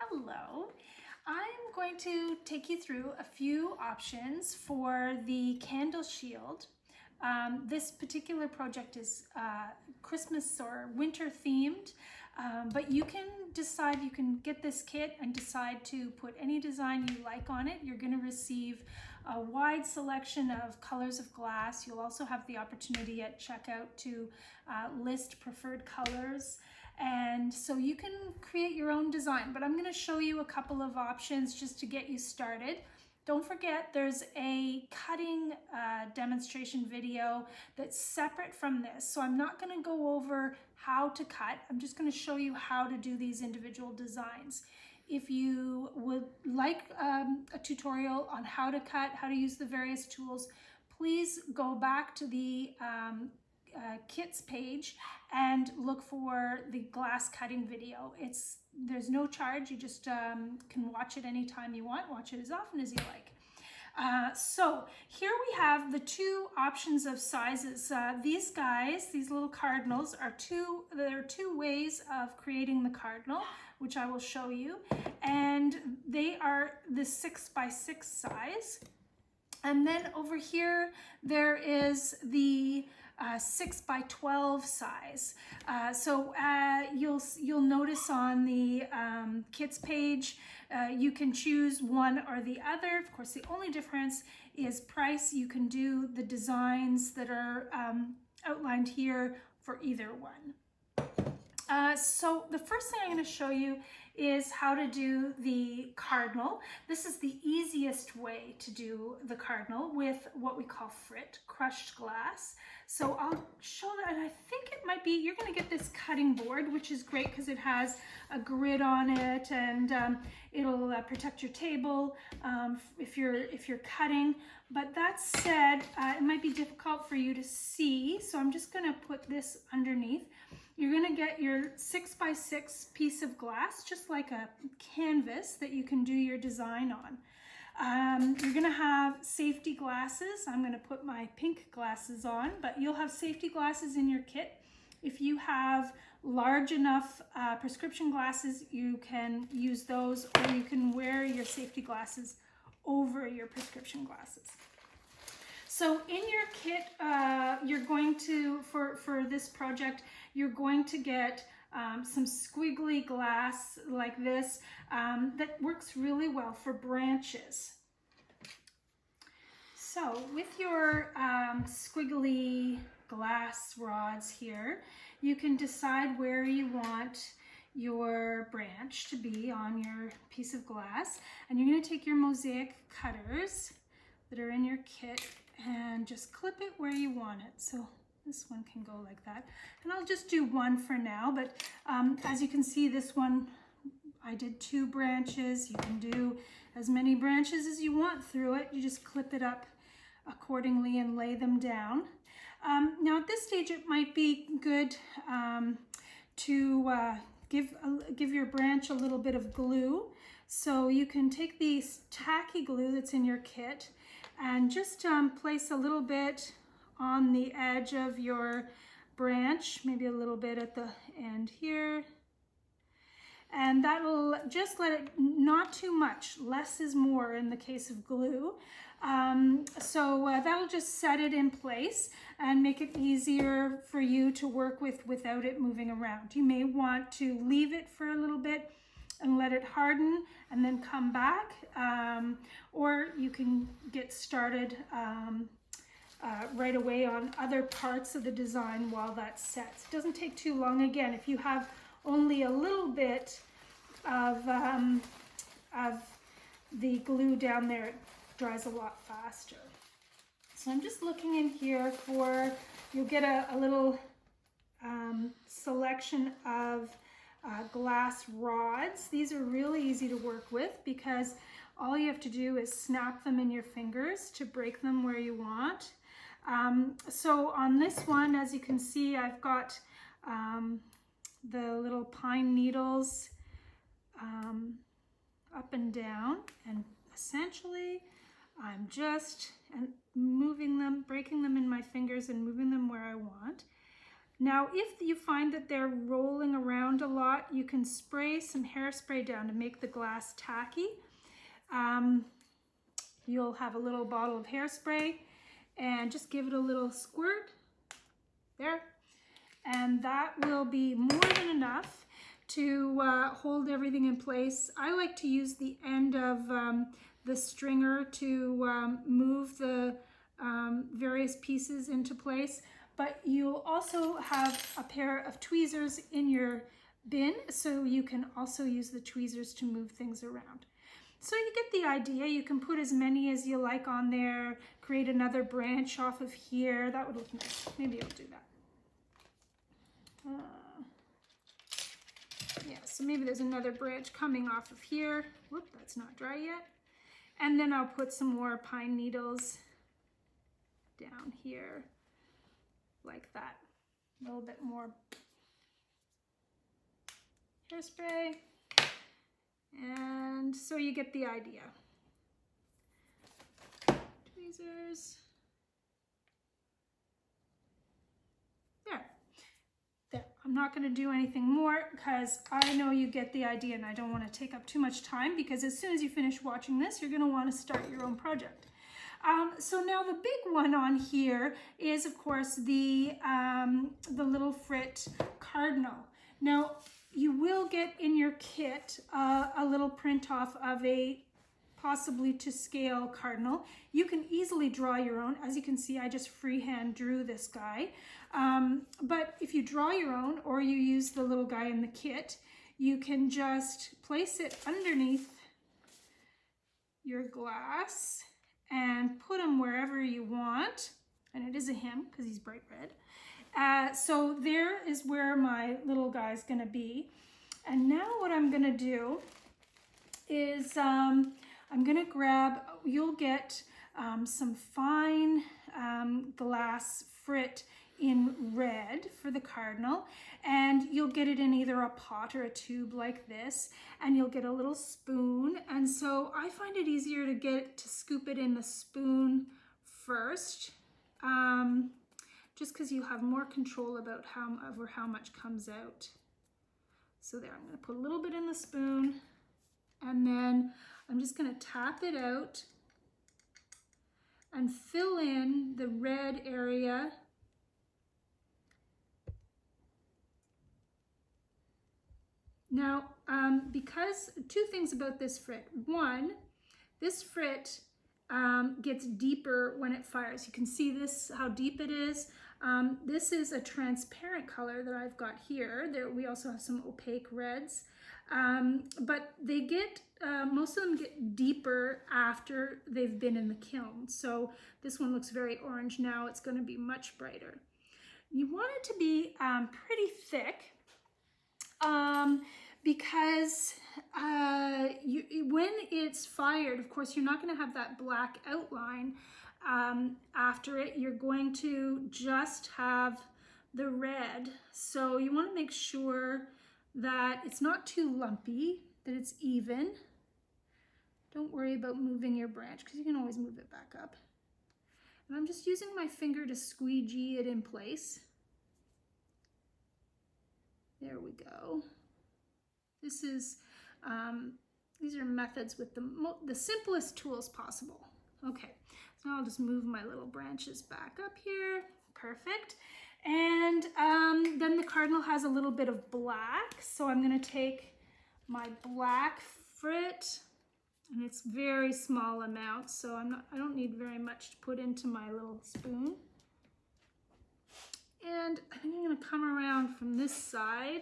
Hello. I'm going to take you through a few options for the candle shield. This particular project is Christmas or winter themed, but you can decide, you can get this kit and decide to put any design you like on it. You're going to receive a wide selection of colors of glass. You'll also have the opportunity at checkout to list preferred colors. And so you can create your own design, but I'm going to show you a couple of options just to get you started. Don't forget, there's a cutting demonstration video that's separate from this. So I'm not going to go over how to cut. I'm just going to show you how to do these individual designs. If you would like a tutorial on how to cut, how to use the various tools, please go back to the kits page and look for the glass cutting video. There's no charge. You just can watch it anytime you want, watch it as often as you like. So here we have the two options of sizes. These guys, these little cardinals, there are two ways of creating the cardinal, which I will show you, and they are the 6x6 size. And then over here there is the 6x12 size. You'll notice on the kits page, you can choose one or the other. Of course, the only difference is price. You can do the designs that are outlined here for either one. So the first thing I'm going to show you is how to do the cardinal. This is the easiest way to do the cardinal with what we call Frit, crushed glass. So I'll show that, and I think it might be, you're going to get this cutting board, which is great because it has a grid on it, and it'll protect your table if you're cutting. But that said, it might be difficult for you to see, so I'm just going to put this underneath. You're going to get your 6x6 piece of glass, just like a canvas that you can do your design on. You're going to have safety glasses. I'm going to put my pink glasses on, but you'll have safety glasses in your kit. If you have large enough prescription glasses, you can use those, or you can wear your safety glasses over your prescription glasses. So in your kit, you're going to, for this project, you're going to get some squiggly glass like this that works really well for branches. So with your squiggly glass rods here, you can decide where you want your branch to be on your piece of glass. And you're going to take your mosaic cutters that are in your kit and just clip it where you want it. So this one can go like that. And I'll just do one for now, but as you can see, this one, I did 2 branches. You can do as many branches as you want through it. You just clip it up accordingly and lay them down. Now at this stage, it might be good to give your branch a little bit of glue. So you can take the tacky glue that's in your kit and just place a little bit on the edge of your branch, maybe a little bit at the end here. And that'll just let it, not too much, less is more in the case of glue. That'll just set it in place and make it easier for you to work with without it moving around. You may want to leave it for a little bit and let it harden and then come back, or you can get started right away on other parts of the design while that sets. It doesn't take too long. Again, if you have only a little bit of the glue down there, it dries a lot faster. So I'm just looking in here for, you'll get a little selection of glass rods. These are really easy to work with because all you have to do is snap them in your fingers to break them where you want. So on this one, as you can see, I've got the little pine needles up and down, and essentially I'm just moving them, breaking them in my fingers and moving them where I want. Now, if you find that they're rolling around a lot, you can spray some hairspray down to make the glass tacky. You'll have a little bottle of hairspray and just give it a little squirt there. And that will be more than enough to hold everything in place. I like to use the end of the stringer to move the various pieces into place, but you'll also have a pair of tweezers in your bin, so you can also use the tweezers to move things around. So you get the idea. You can put as many as you like on there, create another branch off of here. That would look nice. Maybe I'll do that. Yeah, so maybe there's another branch coming off of here. Whoop, that's not dry yet. And then I'll put some more pine needles down here like that. A little bit more hairspray. And so you get the idea. Tweezers. There. I'm not going to do anything more because I know you get the idea and I don't want to take up too much time, because as soon as you finish watching this, you're going to want to start your own project. So now the big one on here is, of course, the little Frit Cardinal. Now, you will get in your kit a little print off of a possibly to scale cardinal. You can easily draw your own. As you can see, I just freehand drew this guy. But if you draw your own, or you use the little guy in the kit, you can just place it underneath your glass and put him wherever you want. And it is a him because he's bright red. So there is where my little guy's gonna be. And now what I'm gonna do is I'm gonna grab, you'll get some fine glass Frit in red for the cardinal, and you'll get it in either a pot or a tube like this, and you'll get a little spoon. And so I find it easier to scoop it in the spoon first, just because you have more control about how much comes out. So there, I'm gonna put a little bit in the spoon, and then I'm just gonna tap it out and fill in the red area. Now, because two things about this Frit. One, this Frit gets deeper when it fires. You can see this, how deep it is. This is a transparent color that I've got here. We also have some opaque reds, but they get, most of them get deeper after they've been in the kiln. So this one looks very orange now. It's going to be much brighter. You want it to be pretty thick, because when it's fired, of course, you're not going to have that black outline after it. You're going to just have the red. So you want to make sure that it's not too lumpy, that it's even. Don't worry about moving your branch, because you can always move it back up. And I'm just using my finger to squeegee it in place. There we go. This is, these are methods with the simplest tools possible. Okay, so I'll just move my little branches back up here. Perfect. And then the cardinal has a little bit of black. So I'm gonna take my black Frit, and it's very small amounts, so I don't need very much to put into my little spoon. And I think I'm gonna come around from this side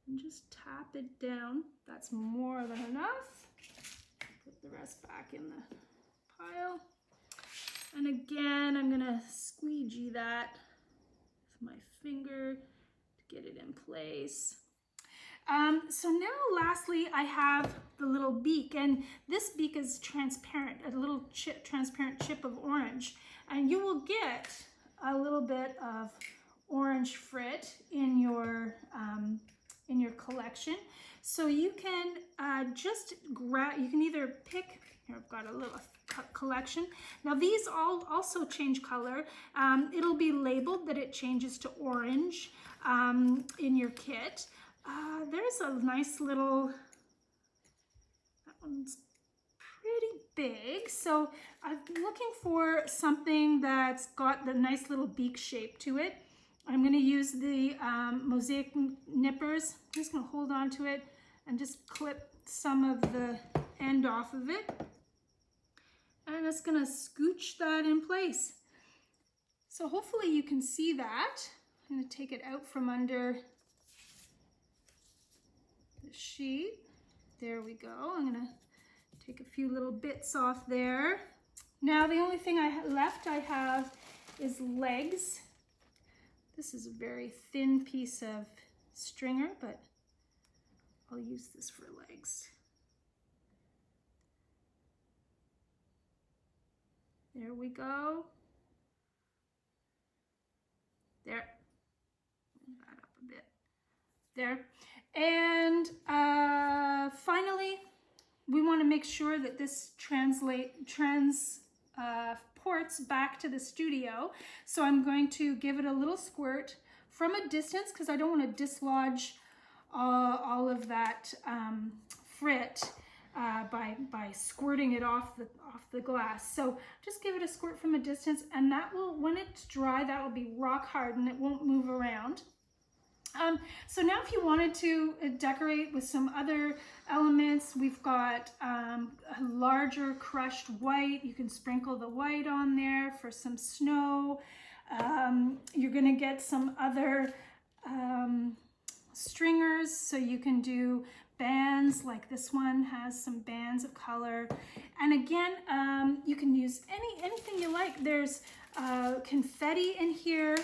and just tap it down. That's more than enough. Put the rest back in the pile. And again, I'm gonna squeegee that with my finger to get it in place. So now lastly, I have the little beak, and this beak is transparent, a little transparent chip of orange. And you will get a little bit of orange Frit in your collection. So you can just grab, you can either pick, here I've got a little collection. Now these all also change color. It'll be labeled that it changes to orange in your kit. There's a nice little, that one's pretty big. So I'm looking for something that's got the nice little beak shape to it. I'm going to use the mosaic nippers. I'm just going to hold on to it and just clip some of the end off of it. And it's going to scooch that in place. So hopefully you can see that. I'm going to take it out from under the sheet. There we go. I'm going to take a few little bits off there. Now the only thing left I have is legs. This is a very thin piece of stringer, but I'll use this for legs. There we go. There. Move that up a bit. There. And finally, we want to make sure that this ports back to the studio. So I'm going to give it a little squirt from a distance because I don't want to dislodge all of that frit by squirting it off the glass. So just give it a squirt from a distance, and that will, when it's dry, that will be rock hard and it won't move around. So now if you wanted to decorate with some other elements, we've got a larger crushed white. You can sprinkle the white on there for some snow. You're going to get some other stringers, so you can do bands, like this one has some bands of color. And again, you can use anything you like. There's confetti in here,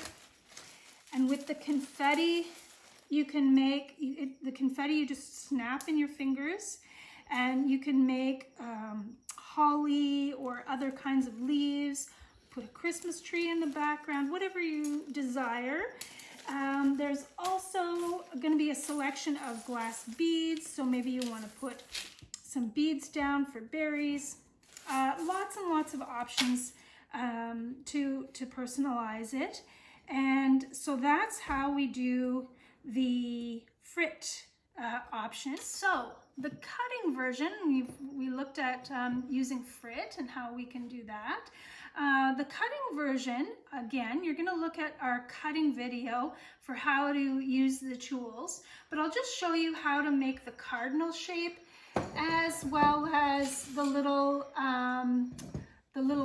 and with the confetti you can make the confetti, you just snap in your fingers, and you can make holly or other kinds of leaves, put a Christmas tree in the background, whatever you desire. There's also going to be a selection of glass beads, so maybe you want to put some beads down for berries. Lots and lots of options to personalize it. And so that's how we do the frit option. So the cutting version, we looked at using frit and how we can do that. The cutting version, again, you're going to look at our cutting video for how to use the tools, but I'll just show you how to make the cardinal shape, as well as the little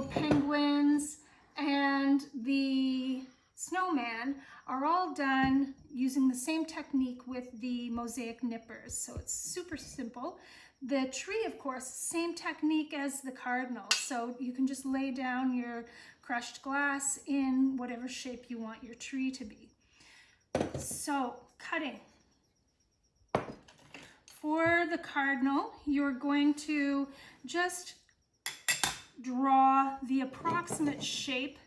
penguins and the snowman are all done using the same technique with the mosaic nippers. So it's super simple. The tree, of course, same technique as the cardinal. So you can just lay down your crushed glass in whatever shape you want your tree to be. So cutting. For the cardinal, you're going to just draw the approximate shape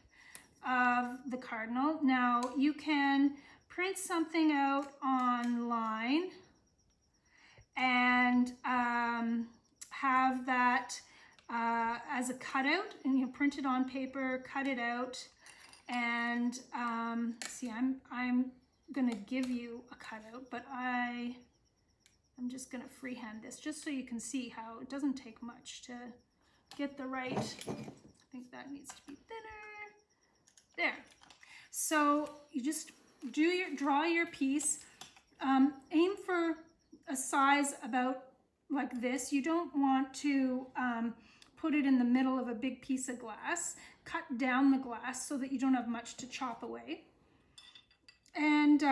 of the cardinal. Now you can print something out online and have that as a cutout, and you print it on paper, cut it out, and see, I'm gonna give you a cutout, but I'm just gonna freehand this just so you can see how it doesn't take much to get the right. I think that needs to be thinner. There. So you just draw your piece. Aim for a size about like this. You don't want to put it in the middle of a big piece of glass. Cut down the glass so that you don't have much to chop away. And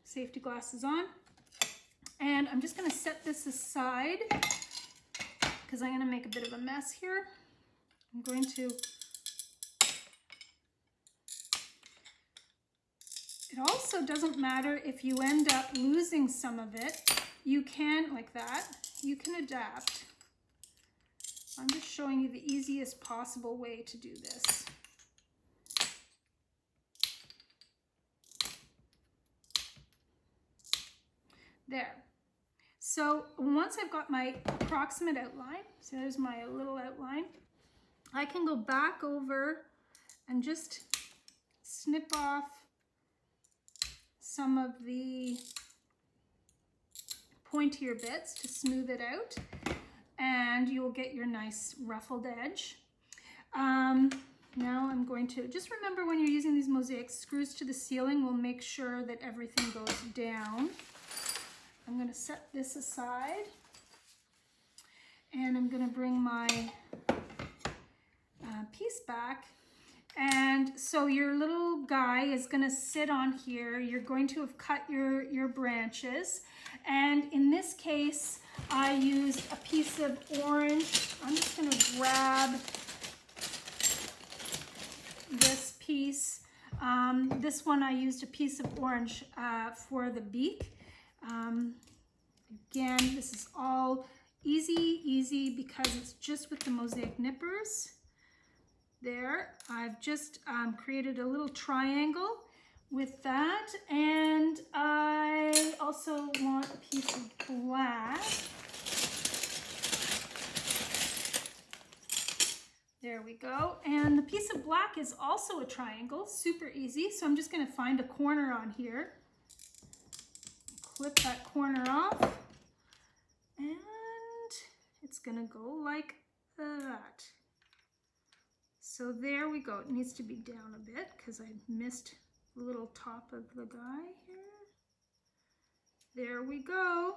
safety glasses on. And I'm just going to set this aside because I'm going to make a bit of a mess here. I'm going to. It also doesn't matter if you end up losing some of it. You can, like that, you can adapt. I'm just showing you the easiest possible way to do this. There. So once I've got my approximate outline, so there's my little outline, I can go back over and just snip off some of the pointier bits to smooth it out, and you'll get your nice ruffled edge. Now I'm going to, just remember when you're using these mosaics, screws to the ceiling will make sure that everything goes down. I'm going to set this aside, and I'm going to bring my piece back. And so your little guy is going to sit on here. You're going to have cut your branches. And in this case, I used a piece of orange. I'm just going to grab this piece. This one I used a piece of orange for the beak. Again, this is all easy because it's just with the mosaic nippers. There, I've just created a little triangle with that, and I also want a piece of black. There we go, and the piece of black is also a triangle, super easy, so I'm just going to find a corner on here, clip that corner off, and it's going to go like that. So there we go. It needs to be down a bit because I missed the little top of the guy here. There we go.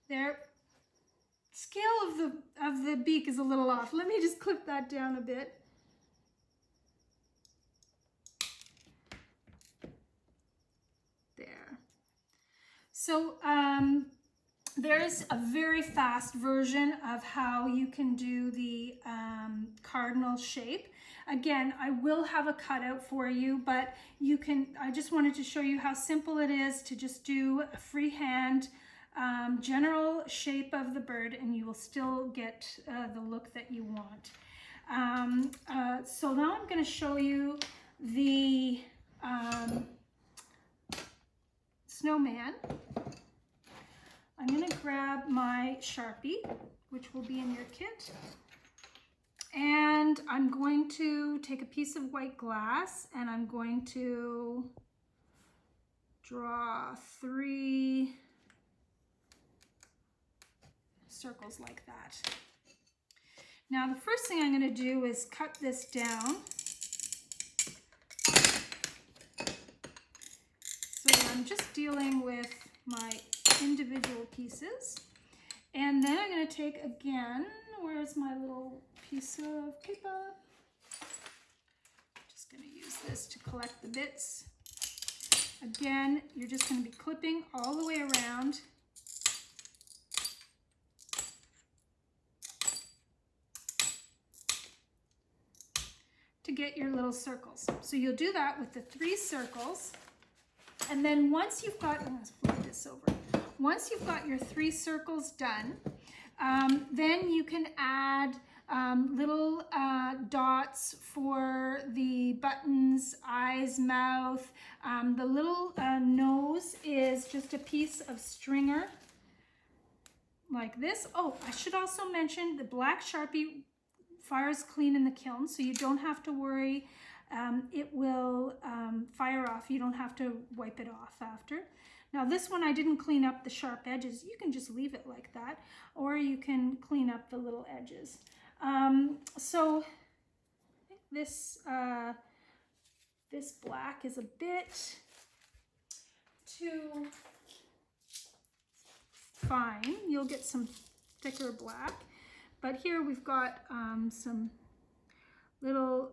There. Scale of the beak is a little off. Let me just clip that down a bit. There. So there's a very fast version of how you can do the cardinal shape. Again, I will have a cutout for you, but you can, I just wanted to show you how simple it is to just do a freehand general shape of the bird, and you will still get the look that you want. So now I'm going to show you the snowman. I'm going to grab my Sharpie, which will be in your kit, and I'm going to take a piece of white glass, and I'm going to draw 3 circles like that. Now the first thing I'm going to do is cut this down. So I'm just dealing with my individual pieces, and then I'm going to take again, where's my little piece of paper? Just going to use this to collect the bits. Again, you're just going to be clipping all the way around. To get your little circles. So you'll do that with the 3 circles, and then once you've got, I'm going to flip this over. Once you've got your 3 circles done, then you can add little dots for the buttons, eyes, mouth. The little nose is just a piece of stringer like this. Oh, I should also mention the black Sharpie fires clean in the kiln, so you don't have to worry. It will fire off. You don't have to wipe it off after. Now this one I didn't clean up the sharp edges. You can just leave it like that, or you can clean up the little edges. So I think this this black is a bit too fine. You'll get some thicker black, but here we've got some little,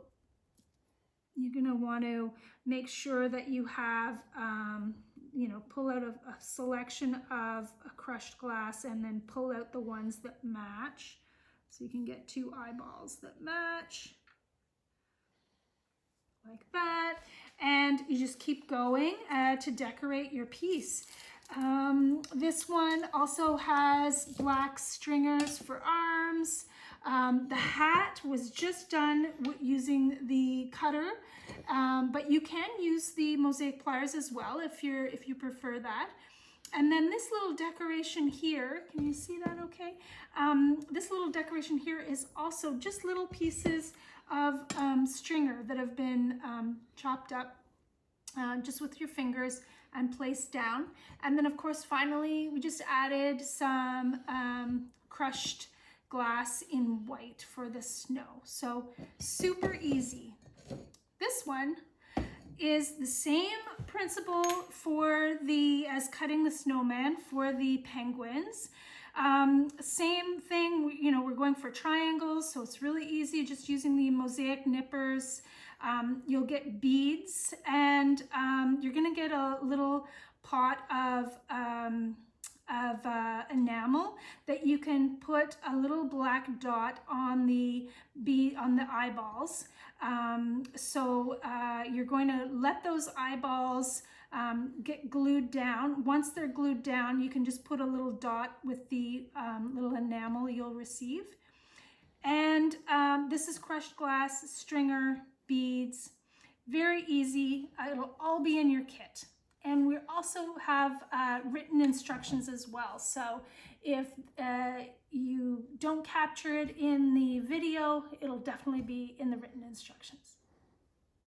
you're going to want to make sure that you have you know, pull out a selection of a crushed glass and then pull out the ones that match. So you can get 2 eyeballs that match like that. And you just keep going to decorate your piece. This one also has black stringers for arms. The hat was just done using the cutter, but you can use the mosaic pliers as well if you prefer that. And then this little decoration here, can you see that okay? This little decoration here is also just little pieces of stringer that have been chopped up just with your fingers and placed down. And then of course, finally, we just added some crushed glass in white for the snow. So super easy. This one is the same principle for as cutting the snowman for the penguins. Same thing, you know, we're going for triangles, so it's really easy just using the mosaic nippers. You'll get beads, and you're gonna get a little pot of enamel that you can put a little black dot on the eyeballs. You're going to let those eyeballs get glued down. Once they're glued down, you can just put a little dot with the little enamel you'll receive. And this is crushed glass, stringer, beads, very easy. It'll all be in your kit. And we also have written instructions as well. So if you don't capture it in the video, it'll definitely be in the written instructions.